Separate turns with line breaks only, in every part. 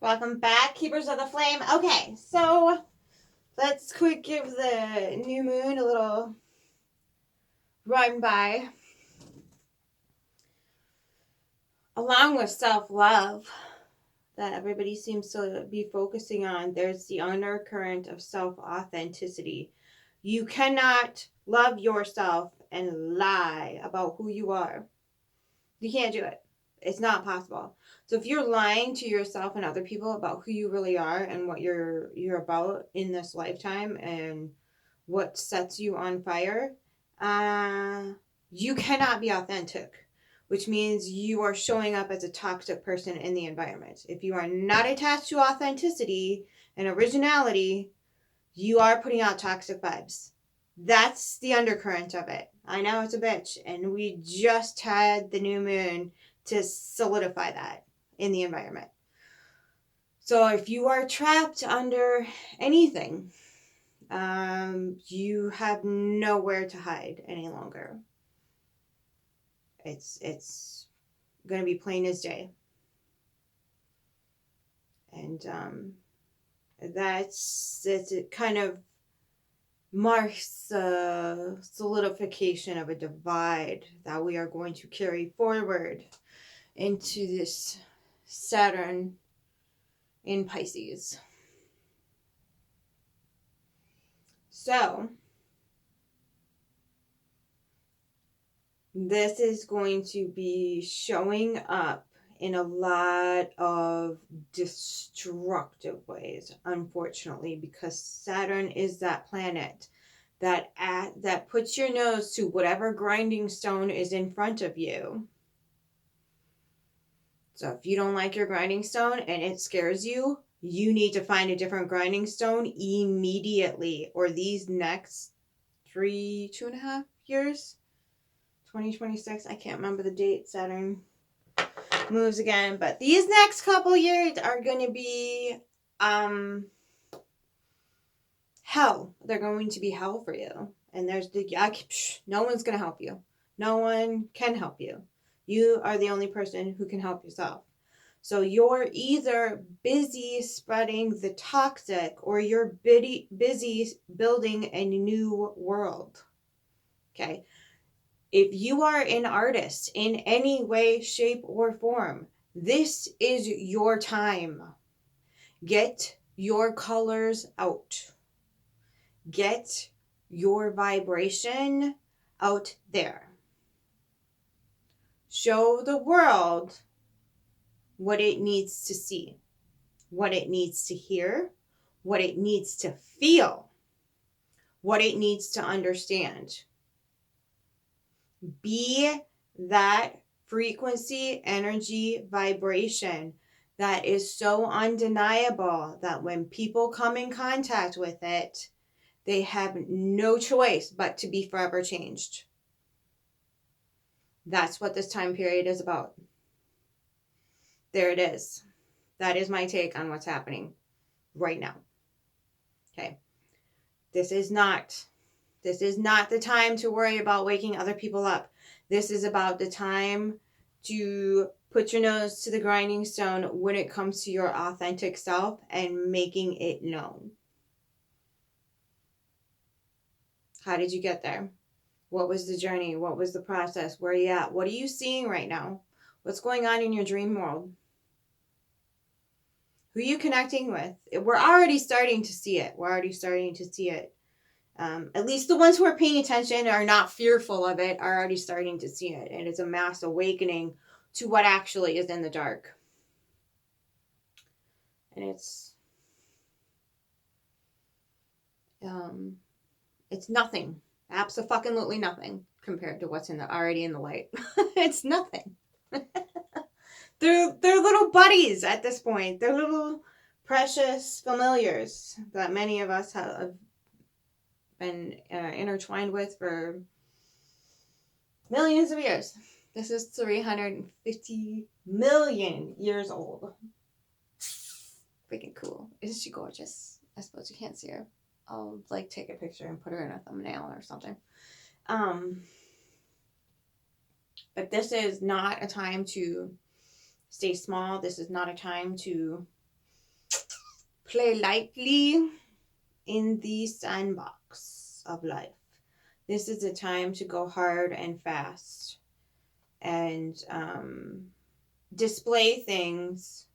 Welcome back, Keepers of the Flame. Okay, so let's quick give the new moon a little run by. Along with self-love that everybody seems to be focusing on, there's the undercurrent of self-authenticity. You cannot love yourself and lie about who you are. You can't do it. It's not possible. So if you're lying to yourself and other people about who you really are and what you're about in this lifetime and what sets you on fire, you cannot be authentic, which means you are showing up as a toxic person in the environment. If you are not attached to authenticity and originality, you are putting out toxic vibes. That's the undercurrent of it. I know it's a bitch, and we just had the new moon to solidify that in the environment. So if you are trapped under anything, you have nowhere to hide any longer. It's going to be plain as day. And it kind of marks the solidification of a divide that we are going to carry forward into this Saturn in Pisces. So, this is going to be showing up in a lot of destructive ways, unfortunately, because Saturn is that planet that puts your nose to whatever grinding stone is in front of you. So if you don't like your grinding stone and it scares you, you need to find a different grinding stone immediately, or these next 2.5 years, 2026, I can't remember the date Saturn moves again, but these next couple years are going to be hell. They're going to be hell for you. And no one's going to help you. No one can help you. You are the only person who can help yourself. So you're either busy spreading the toxic or you're busy building a new world. Okay. If you are an artist in any way, shape, or form, this is your time. Get your colors out. Get your vibration out there. Show the world what it needs to see, what it needs to hear, what it needs to feel, what it needs to understand. Be that frequency, energy, vibration that is so undeniable that when people come in contact with it, they have no choice but to be forever changed. That's what this time period is about. There it is. That is my take on what's happening right now. Okay. This is not the time to worry about waking other people up. This is about the time to put your nose to the grinding stone when it comes to your authentic self and making it known. How did you get there? What was the journey? What was the process? Where are you at? What are you seeing right now? What's going on in your dream world? Who are you connecting with? We're already starting to see it. At least the ones who are paying attention are not fearful of it are already starting to see it. And it's a mass awakening to what actually is in the dark. And it's nothing. Abso-fucking-lutely nothing compared to what's already in the light. It's nothing. They're little buddies at this point. They're little precious familiars that many of us have been intertwined with for millions of years. This is 350 million years old. Freaking cool. Isn't she gorgeous? I suppose you can't see her. I'll take a picture and put her in a thumbnail or something. But this is not a time to stay small. This is not a time to play lightly in the sandbox of life. This is a time to go hard and fast and display things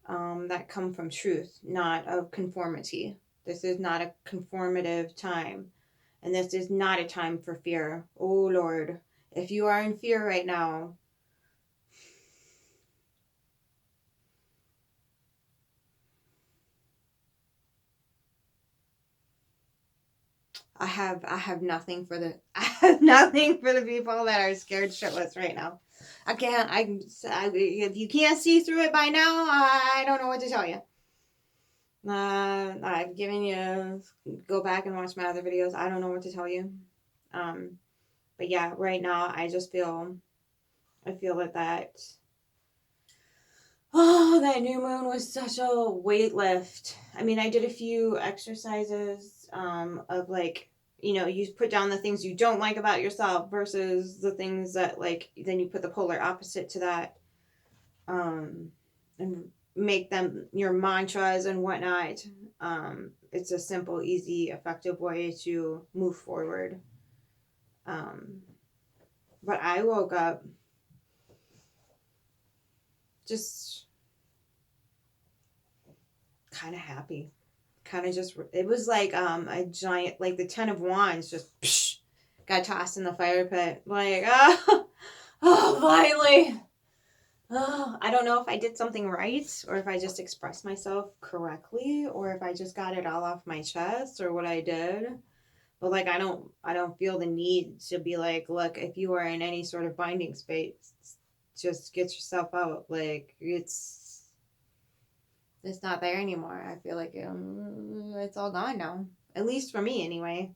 that come from truth, not of conformity. This is not a conformative time. And this is not a time for fear. Oh, Lord. If you are in fear right now, I have nothing for the people that are scared shitless right now. If you can't see through it by now, I don't know what to tell you. I've given you, go back and watch my other videos. I don't know what to tell you. But yeah, right now I feel that that new moon was such a weight lift. I mean, I did a few exercises of like, you put down the things you don't like about yourself versus the things that like, then you put the polar opposite to that, and make them your mantras and whatnot. It's a simple, easy, effective way to move forward. But I woke up just kind of happy. Kind of just, it was like a giant, like the 10 of Wands just got tossed in the fire pit. Like, finally. I don't know if I did something right or if I just expressed myself correctly or if I just got it all off my chest or what I did. But like, I don't feel the need to be like, look, if you are in any sort of binding space, just get yourself out. Like, it's not there anymore. I feel like it's all gone now, at least for me anyway.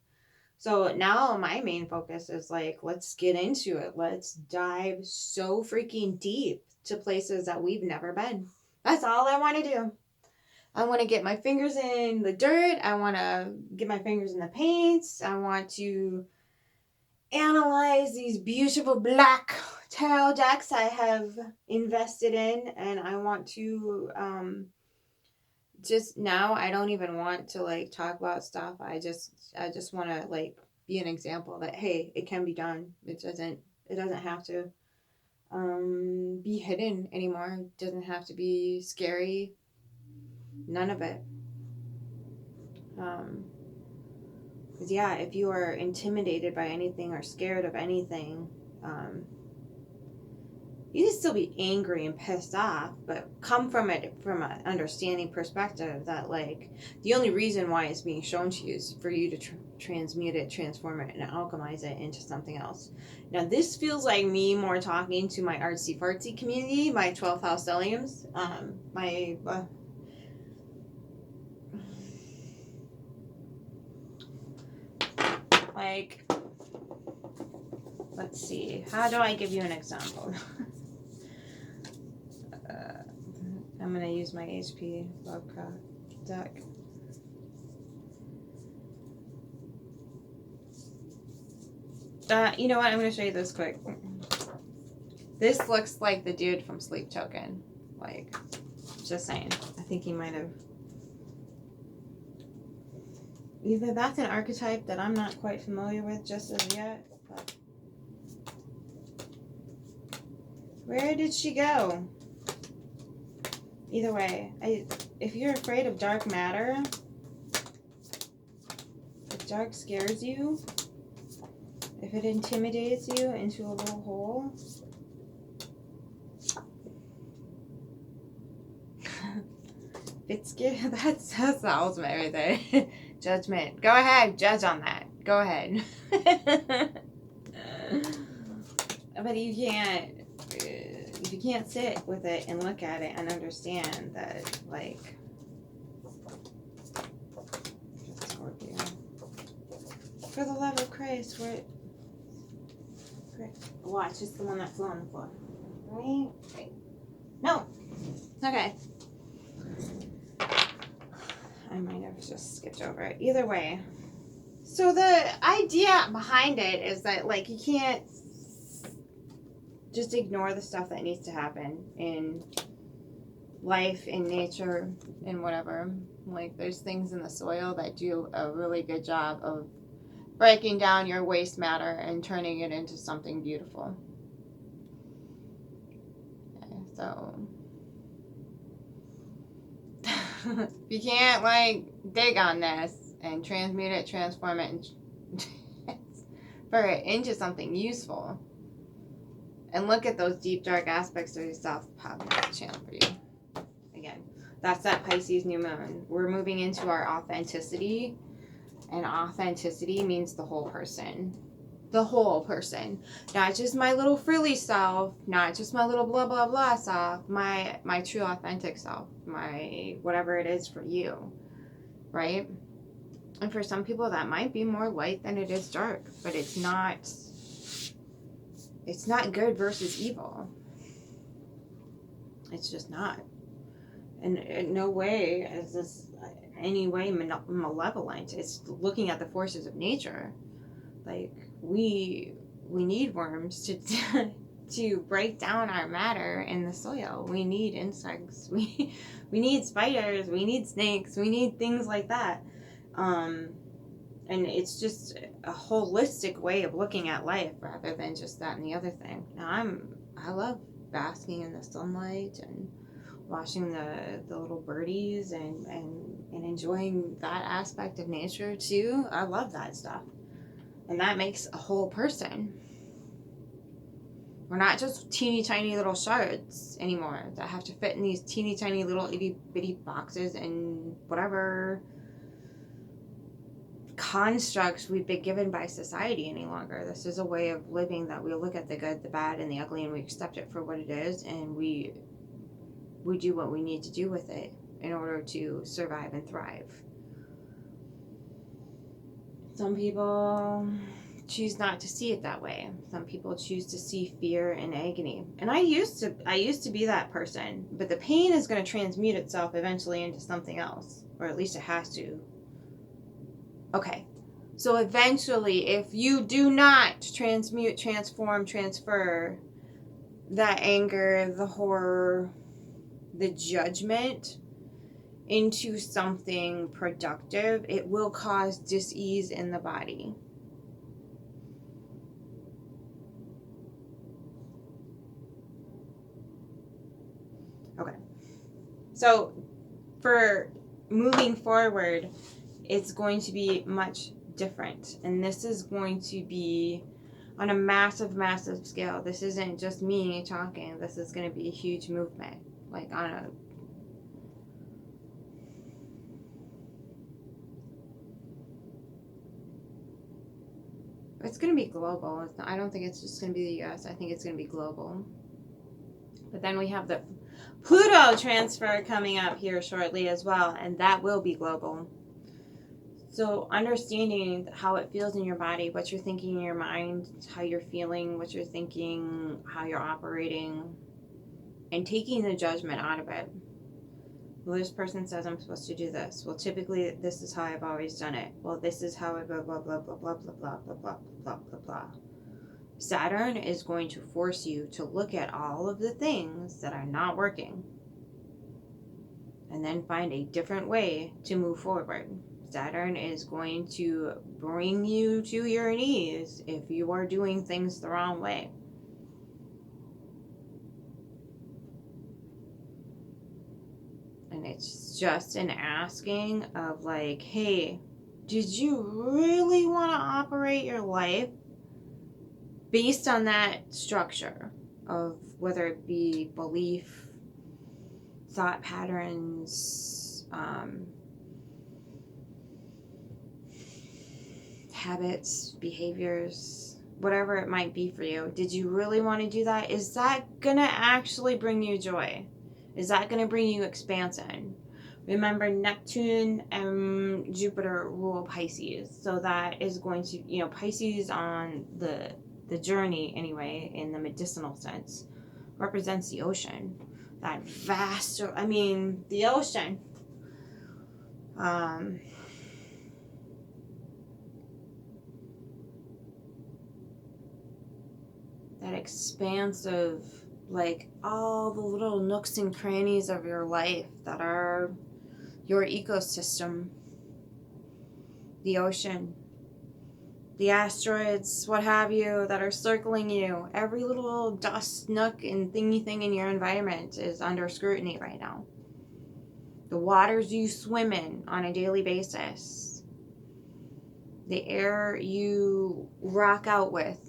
So now my main focus is like, let's get into it. Let's dive so freaking deep to places that we've never been. That's all I want to do. I want to get my fingers in the dirt. I want to get my fingers in the paints. I want to analyze these beautiful black tarot decks I have invested in. And I want to just now, I don't even want to like talk about stuff. I just want to like be an example that, hey, it can be done. It doesn't have to be hidden anymore. It doesn't have to be scary. None of it. Yeah, if you are intimidated by anything or scared of anything, you can still be angry and pissed off, but come from it from an understanding perspective that like the only reason why it's being shown to you is for you to transmute it, transform it, and alchemize it into something else. Now this feels like me more talking to my artsy fartsy community, my 12th house stelliums, my like, let's see, how do I give you an example? I'm going to use my HP Lovecraft deck. You know what? I'm going to show you this quick. This looks like the dude from Sleep Token. Like, just saying. I think he might have. Either that's an archetype that I'm not quite familiar with just as yet. But where did she go? Either way, if you're afraid of dark matter, if dark scares you, if it intimidates you into a little hole, it's scary. That's the ultimate right there. Judgment. Go ahead, judge on that. Go ahead. But you can't. If you can't sit with it and look at it and understand that, like, Scorpio. For the love of Christ, watch, it's the one that flew on the floor. Right? No. Okay. I might have just skipped over it. Either way. So the idea behind it is that, like, you can't just ignore the stuff that needs to happen in life in nature and whatever. Like there's things in the soil that do a really good job of breaking down your waste matter and turning it into something beautiful. Okay, so you can't like dig on this and transmute it, transform it, and for it into something useful. And look at those deep, dark aspects of yourself popping up the channel for you. Again, that's that Pisces new moon. We're moving into our authenticity, and authenticity means the whole person. The whole person. Not just my little frilly self, not just my little blah, blah, blah self, my true authentic self, my whatever it is for you, right? And for some people that might be more light than it is dark, but it's not good versus evil. It's just not. And in no way is this any way malevolent. It's looking at the forces of nature. Like we need worms to break down our matter in the soil. We need insects. We need spiders. We need snakes. We need things like that. And it's just a holistic way of looking at life rather than just that and the other thing. Now I love basking in the sunlight and watching the little birdies and enjoying that aspect of nature too. I love that stuff. And that makes a whole person. We're not just teeny tiny little shards anymore that have to fit in these teeny tiny little itty bitty boxes and whatever constructs we've been given by society any longer. This is a way of living that we look at the good, the bad, and the ugly, and we accept it for what it is, and we do what we need to do with it in order to survive and thrive. Some people choose not to see it that way. Some people choose to see fear and agony. And I used to be that person, but the pain is going to transmute itself eventually into something else, or at least it has to. Okay. So eventually, if you do not transmute, transform, transfer that anger, the horror, the judgment into something productive, it will cause dis-ease in the body. Okay. So for moving forward, it's going to be much different. And this is going to be on a massive, massive scale. This isn't just me talking. This is going to be a huge movement. Like on a it's going to be global. I don't think it's just going to be the US. I think it's going to be global. But then we have the Pluto transfer coming up here shortly as well, and that will be global. So understanding how it feels in your body, what you're thinking in your mind, how you're feeling, what you're thinking, how you're operating, and taking the judgment out of it. Well, this person says I'm supposed to do this. Well, typically this is how I've always done it. Well, this is how I blah blah blah blah blah blah blah blah blah blah blah blah. Saturn is going to force you to look at all of the things that are not working and then find a different way to move forward. Saturn is going to bring you to your knees if you are doing things the wrong way. And it's just an asking of like, hey, did you really want to operate your life based on that structure of whether it be belief, thought patterns, habits, behaviors, whatever it might be for you? Did you really want to do that? Is that going to actually bring you joy? Is that going to bring you expansion? Remember, Neptune and Jupiter rule Pisces. So that is going to, Pisces on the journey anyway, in the medicinal sense, represents the ocean. That vast, the ocean. That expansive like all the little nooks and crannies of your life that are your ecosystem, the ocean, the asteroids, what have you, that are circling you. Every little dust nook and thingy thing in your environment is under scrutiny right now. The waters you swim in on a daily basis, the air you rock out with,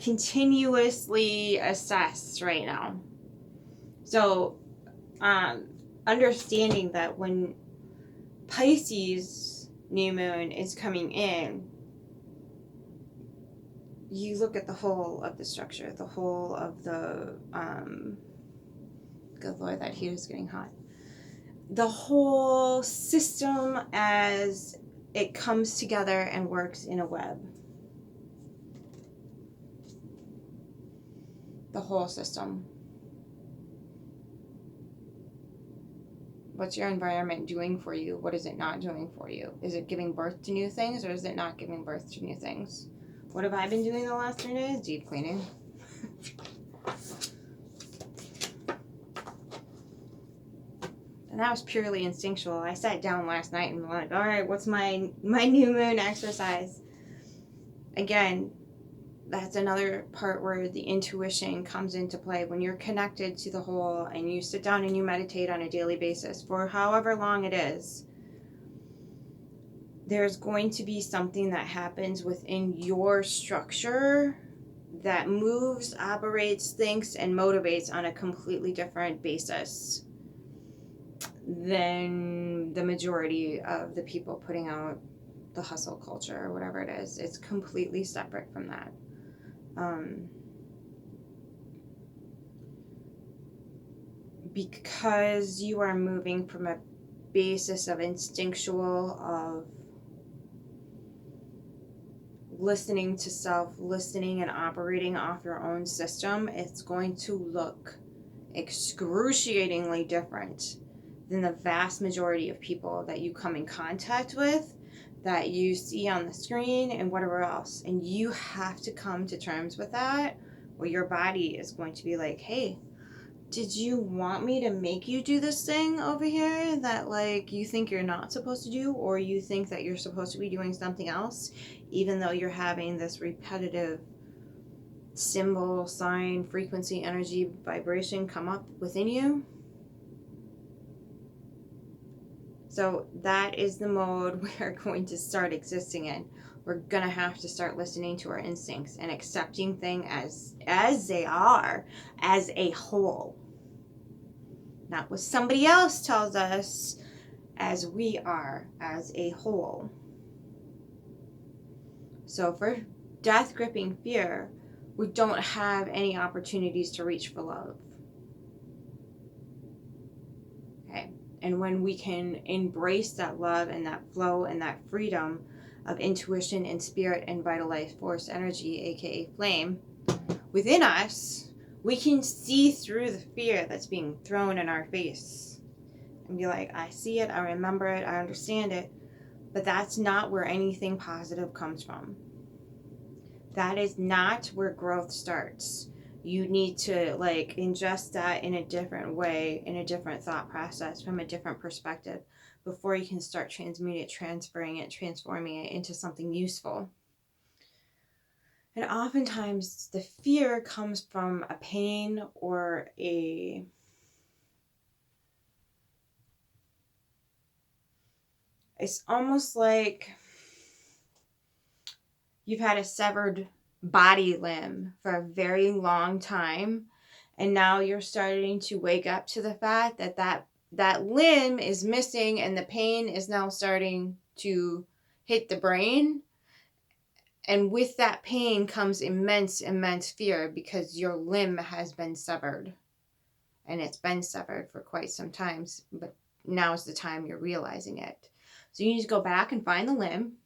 continuously assessed right now. So, understanding that when Pisces new moon is coming in, you look at the whole of the structure, the whole of the, good Lord, that heat is getting hot. The whole system as it comes together and works in a web. The whole system. What's your environment doing for you? What is it not doing for you? Is it giving birth to new things, or is it not giving birth to new things? What have I been doing the last 3 days? Deep cleaning. And that was purely instinctual. I sat down last night and was like, all right, what's my new moon exercise? Again, that's another part where the intuition comes into play. When you're connected to the whole and you sit down and you meditate on a daily basis for however long it is, there's going to be something that happens within your structure that moves, operates, thinks, and motivates on a completely different basis than the majority of the people putting out the hustle culture or whatever it is. It's completely separate from that. Because you are moving from a basis of instinctual, of listening to self, listening and operating off your own system, it's going to look excruciatingly different than the vast majority of people that you come in contact with, that you see on the screen and whatever else. And you have to come to terms with that, or your body is going to be like, hey, did you want me to make you do this thing over here that like you think you're not supposed to do, or you think that you're supposed to be doing something else, even though you're having this repetitive symbol, sign, frequency, energy, vibration come up within you? So that is the mode we are going to start existing in. We're going to have to start listening to our instincts and accepting things as they are, as a whole. Not what somebody else tells us, as we are, as a whole. So for death gripping fear, we don't have any opportunities to reach for love. Okay. And when we can embrace that love and that flow and that freedom of intuition and spirit and vital life force energy, aka flame, within us, we can see through the fear that's being thrown in our face and be like, I see it, I remember it, I understand it, but that's not where anything positive comes from. That is not where growth starts. You need to like ingest that in a different way, in a different thought process, from a different perspective, before you can start transmuting it, transferring it, transforming it into something useful. And oftentimes the fear comes from a pain or it's almost like you've had a severed body limb for a very long time, and now you're starting to wake up to the fact that limb is missing, and the pain is now starting to hit the brain. And with that pain comes immense fear, because your limb has been severed. And it's been severed for quite some time, but now's the time you're realizing it. So you need to go back and find the limb.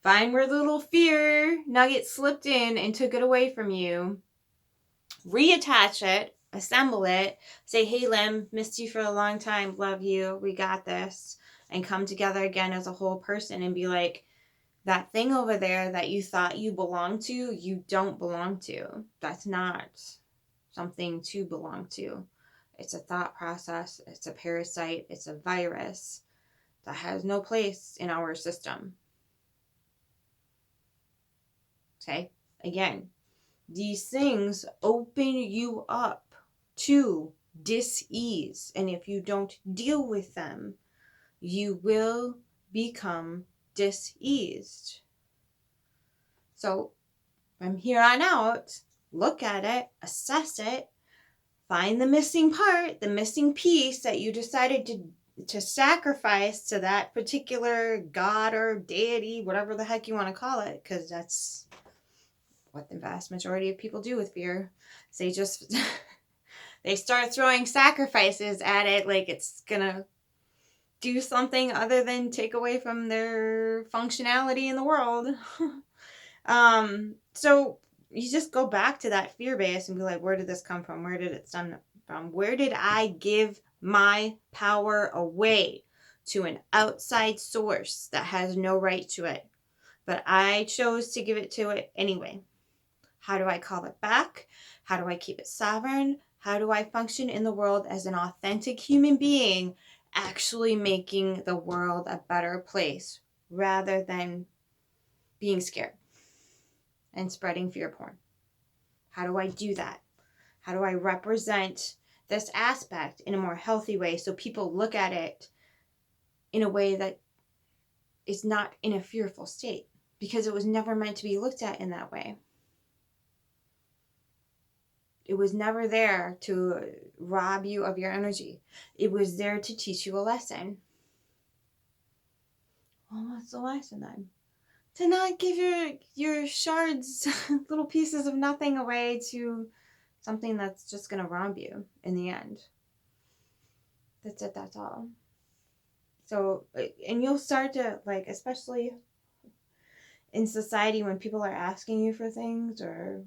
Find where the little fear nugget slipped in and took it away from you. Reattach it, assemble it, say, hey limb, missed you for a long time, love you, we got this. And come together again as a whole person and be like, that thing over there that you thought you belonged to, you don't belong to. That's not something to belong to. It's a thought process, it's a parasite, it's a virus that has no place in our system. Okay? Again, these things open you up to dis-ease. And if you don't deal with them, you will become dis-eased. So from here on out, look at it, assess it, find the missing part, the missing piece that you decided to sacrifice to that particular god or deity, whatever the heck you want to call it, because that's what the vast majority of people do with fear. They just they start throwing sacrifices at it like it's gonna do something other than take away from their functionality in the world. So you just go back to that fear base and be like, where did this come from? Where did it stem from? Where did I give my power away to an outside source that has no right to it? But I chose to give it to it anyway. How do I call it back? How do I keep it sovereign? How do I function in the world as an authentic human being, actually making the world a better place rather than being scared and spreading fear porn? How do I do that? How do I represent this aspect in a more healthy way so people look at it in a way that is not in a fearful state? Because it was never meant to be looked at in that way. It was never there to rob you of your energy. It was there to teach you a lesson. Well, what's the lesson then? To not give your shards, little pieces of nothing away to something that's just going to rob you in the end. That's it, that's all. So, and you'll start to, like, especially in society when people are asking you for things, or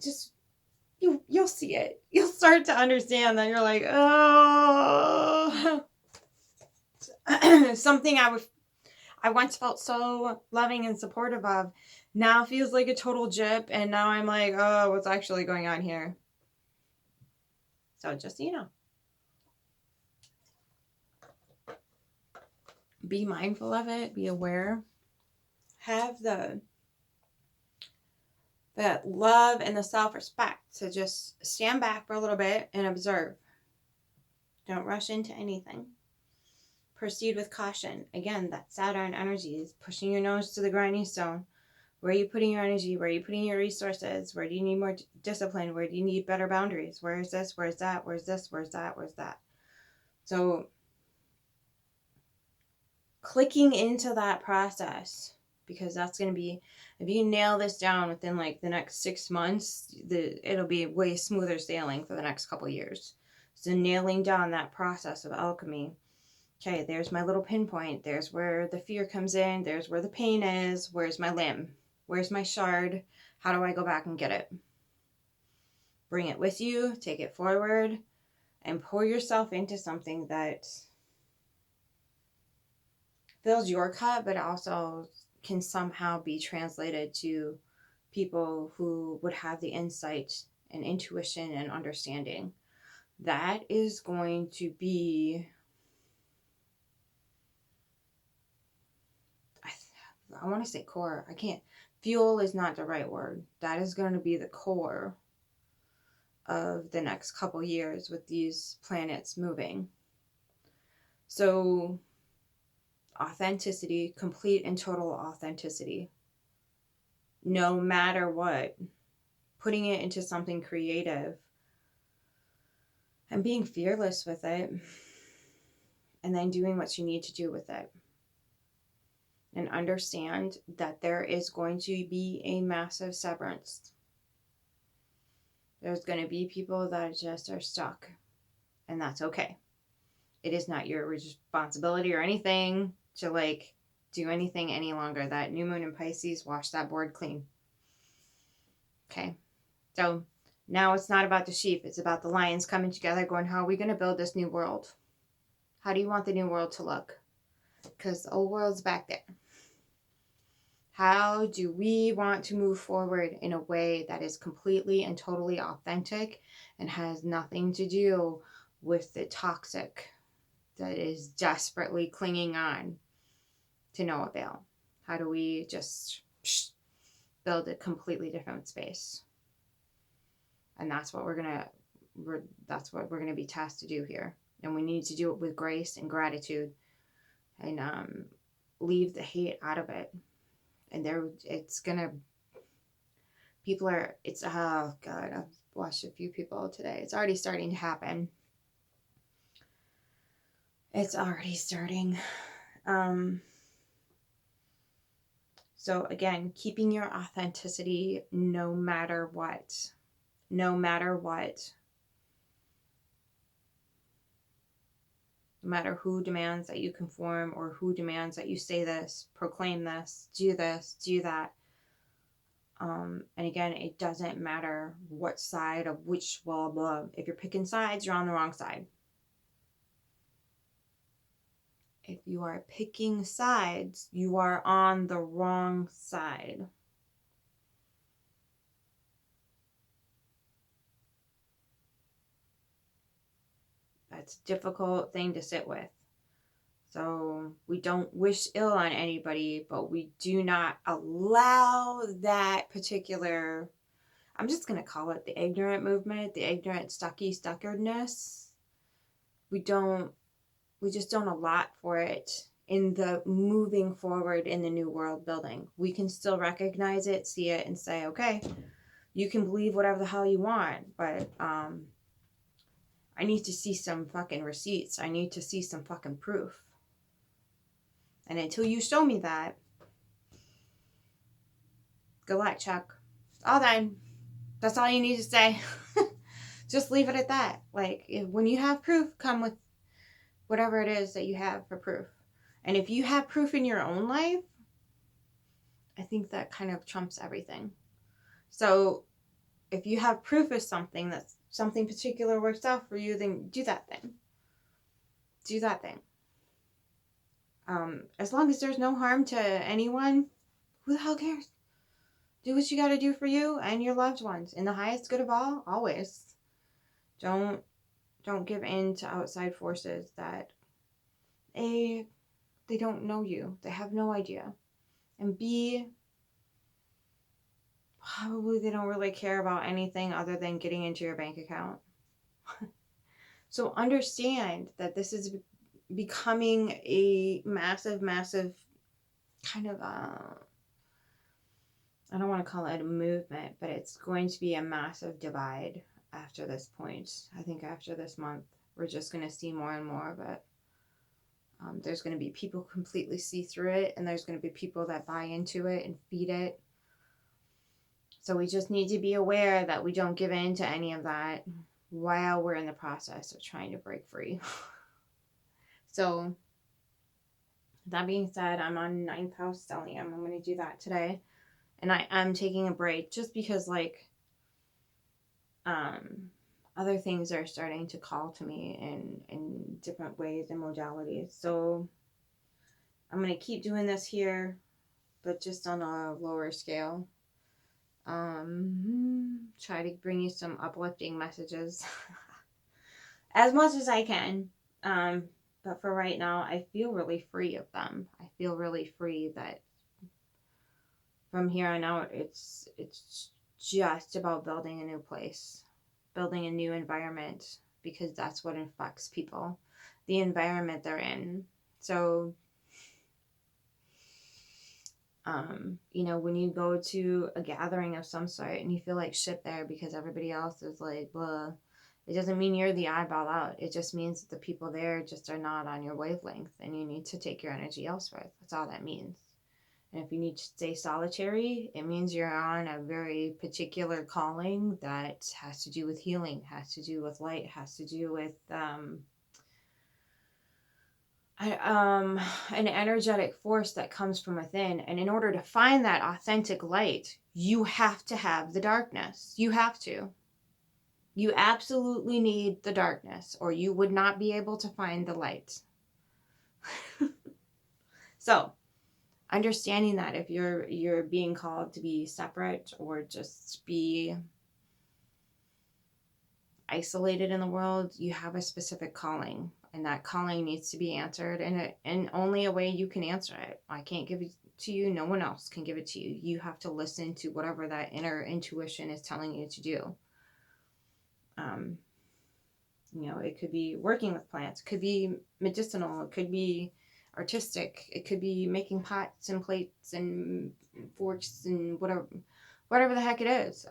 just, you'll see it. You'll start to understand that you're like, oh, something I once felt so loving and supportive of now feels like a total jip, and now I'm like, oh, what's actually going on here? So just so you know, be mindful of it, be aware, have the love and the self-respect to just stand back for a little bit and observe. Don't rush into anything. Proceed with caution. Again, that Saturn energy is pushing your nose to the grinding stone. Where are you putting your energy? Where are you putting your resources? Where do you need more discipline? Where do you need better boundaries? Where is this? Where is that? Where's this? Where's that? Where's that? So clicking into that process, because that's going to be, if you nail this down within like the next 6 months, it'll be way smoother sailing for the next couple years. So nailing down that process of alchemy. Okay, there's my little pinpoint. There's where the fear comes in. There's where the pain is. Where's my limb? Where's my shard? How do I go back and get it? Bring it with you. Take it forward. And pour yourself into something that fills your cup, but also can somehow be translated to people who would have the insight and intuition and understanding. That is going to be, I want to say core. I can't. Fuel is not the right word. That is going to be the core of the next couple years with these planets moving. So authenticity, complete and total authenticity. No matter what. Putting it into something creative. And being fearless with it. And then doing what you need to do with it. And understand that there is going to be a massive severance. There's going to be people that just are stuck. And that's okay. It is not your responsibility or anything to like do anything any longer. That new moon in Pisces, wash that board clean. Okay. So now it's not about the sheep. It's about the lions coming together going, how are we going to build this new world? How do you want the new world to look? Because the old world's back there. How do we want to move forward in a way that is completely and totally authentic and has nothing to do with the toxic that is desperately clinging on to no avail? How do we just build a completely different space? And that's what we're gonna be tasked to do here. And we need to do it with grace and gratitude, and leave the hate out of it. And oh God, I've watched a few people today. It's already starting to happen. It's already starting. So again, keeping your authenticity no matter what. No matter what. No matter who demands that you conform or who demands that you say this, proclaim this, do that. And again, it doesn't matter what side of which blah, blah. If you're picking sides, you're on the wrong side. If you are picking sides, you are on the wrong side. That's a difficult thing to sit with. So we don't wish ill on anybody, but we do not allow that particular, I'm just going to call it the ignorant movement, the ignorant stuckeredness. We just don't allot for it in the moving forward in the new world building. We can still recognize it, see it, and say, okay, you can believe whatever the hell you want, but I need to see some fucking receipts. I need to see some fucking proof. And until you show me that, good luck, Chuck. All done. That's all you need to say. Just leave it at that. Like, when you have proof, come with whatever it is that you have for proof. And if you have proof in your own life, I think that kind of trumps everything. So if you have proof of something, that something particular works out for you, then do that thing. Do that thing. As long as there's no harm to anyone, who the hell cares? Do what you got to do for you and your loved ones in the highest good of all, always. Don't give in to outside forces that A, they don't know you. They have no idea. And B, probably they don't really care about anything other than getting into your bank account. So understand that this is becoming a massive, massive kind of, I don't want to call it a movement, but it's going to be a massive divide after this point. I think after this month, we're just going to see more and more of it. There's going to be people completely see through it, and there's going to be people that buy into it and feed it. So we just need to be aware that we don't give in to any of that while we're in the process of trying to break free. So that being said, I'm on 9th house stellium. I'm going to do that today. And I am taking a break just because, like, other things are starting to call to me in different ways and modalities. So I'm going to keep doing this here, but just on a lower scale. Try to bring you some uplifting messages as much as I can. But for right now, I feel really free of them. I feel really free that from here on out, it's just about building a new place, building a new environment, because that's what affects people, the environment they're in. So, when you go to a gathering of some sort and you feel like shit there because everybody else is like, blah, it doesn't mean you're the oddball out. It just means that the people there just are not on your wavelength and you need to take your energy elsewhere. That's all that means. And if you need to stay solitary, it means you're on a very particular calling that has to do with healing, has to do with light, has to do with an energetic force that comes from within. And in order to find that authentic light, you have to have the darkness. You have to. You absolutely need the darkness, or you would not be able to find the light. So, understanding that if you're being called to be separate or just be isolated in the world, you have a specific calling, and that calling needs to be answered in only a way you can answer it. I can't give it to you. No one else can give it to you. You have to listen to whatever that inner intuition is telling you to do. It could be working with plants, it could be medicinal, it could be artistic, it could be making pots and plates and forks and whatever the heck it is.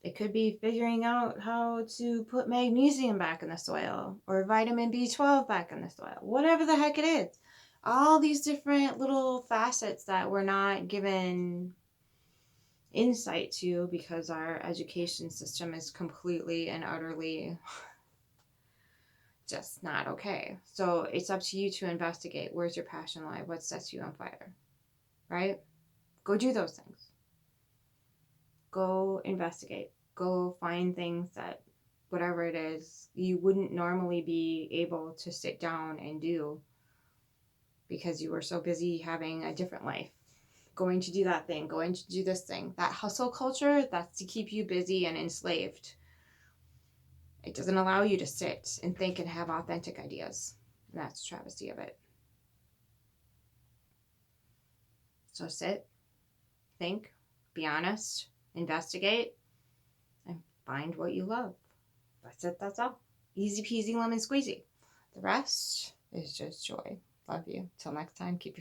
It could be figuring out how to put magnesium back in the soil or vitamin B12 back in the soil, whatever the heck it is. All these different little facets that we're not given insight to because our education system is completely and utterly just not okay. So it's up to you to investigate. Where's your passion lie? What sets you on fire? Right? Go do those things. Go investigate. Go find things that, whatever it is, you wouldn't normally be able to sit down and do because you were so busy having a different life. Going to do that thing, going to do this thing. That hustle culture, that's to keep you busy and enslaved. It doesn't allow you to sit and think and have authentic ideas. And that's a travesty of it. So sit, think, be honest, investigate, and find what you love. That's it, that's all. Easy peasy lemon squeezy. The rest is just joy. Love you. Till next time, keep your